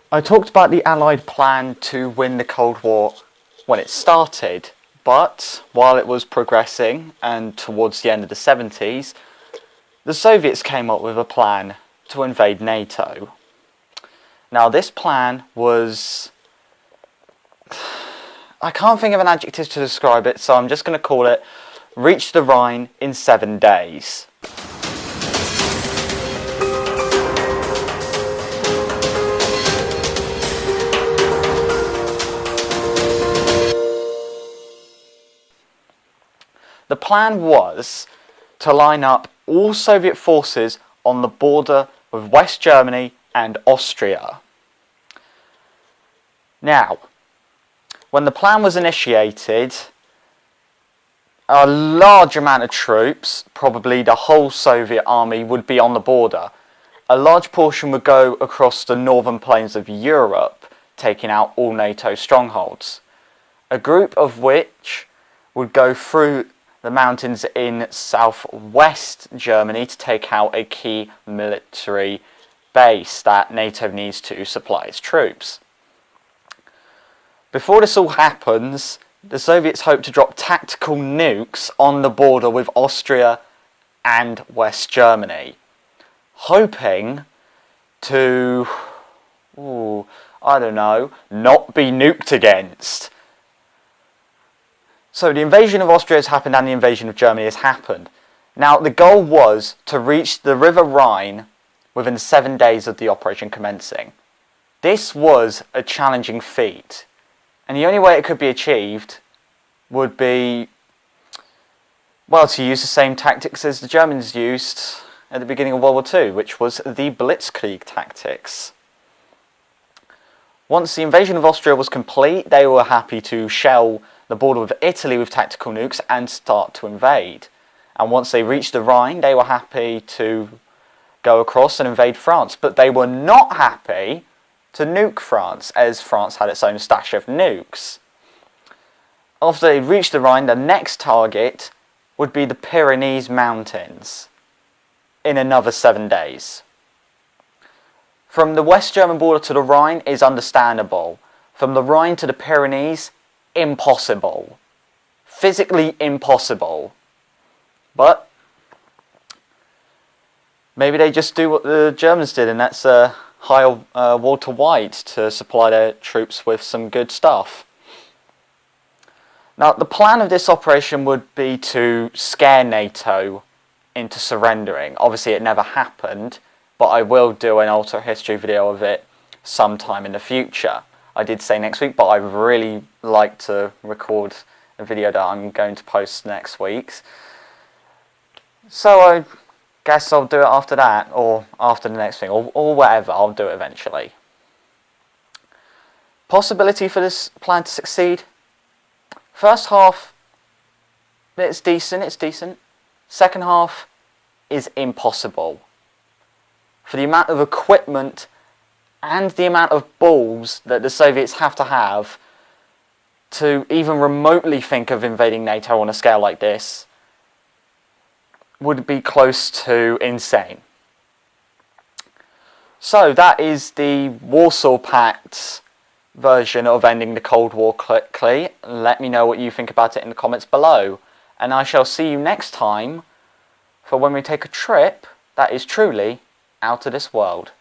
I talked about the Allied plan to win the Cold War when it started, but while it was progressing and towards the end of the 70s, the Soviets came up with a plan to invade NATO. Now this plan was... I can't think of an adjective to describe it, so I'm just going to call it reach the Rhine in 7 days. The plan was to line up all Soviet forces on the border with West Germany and Austria. Now, when the plan was initiated, a large amount of troops, probably the whole Soviet army, would be on the border. A large portion would go across the northern plains of Europe, taking out all NATO strongholds. A group of which would go through the mountains in southwest Germany to take out a key military base that NATO needs to supply its troops. Before this all happens, the Soviets hope to drop tactical nukes on the border with Austria and West Germany, hoping to, not be nuked against. So the invasion of Austria has happened and the invasion of Germany has happened. Now the goal was to reach the River Rhine within 7 days of the operation commencing. This was a challenging feat, and the only way it could be achieved would be, to use the same tactics as the Germans used at the beginning of World War II, which was the blitzkrieg tactics. Once the invasion of Austria was complete, they were happy to shell the border with Italy with tactical nukes and start to invade. And once they reached the Rhine, they were happy to go across and invade France. But they were not happy to nuke France, as France had its own stash of nukes. After they reached the Rhine, the next target would be the Pyrenees Mountains in another 7 days. From the West German border to the Rhine is understandable. From the Rhine to the Pyrenees, impossible. Physically impossible. But maybe they just do what the Germans did, and that's hire Walter White to supply their troops with some good stuff. Now, the plan of this operation would be to scare NATO into surrendering. Obviously, it never happened, but I will do an alter history video of it sometime in the future. I did say next week, but I really like to record a video that I'm going to post next week. So I guess I'll do it after that, or after the next thing, or whatever. I'll do it eventually. Possibility for this plan to succeed? First half, it's decent. Second half is impossible. For the amount of equipment and the amount of balls that the Soviets have to even remotely think of invading NATO on a scale like this would be close to insane. So that is the Warsaw Pact version of ending the Cold War quickly. Let me know what you think about it in the comments below, and I shall see you next time for when we take a trip that is truly out of this world.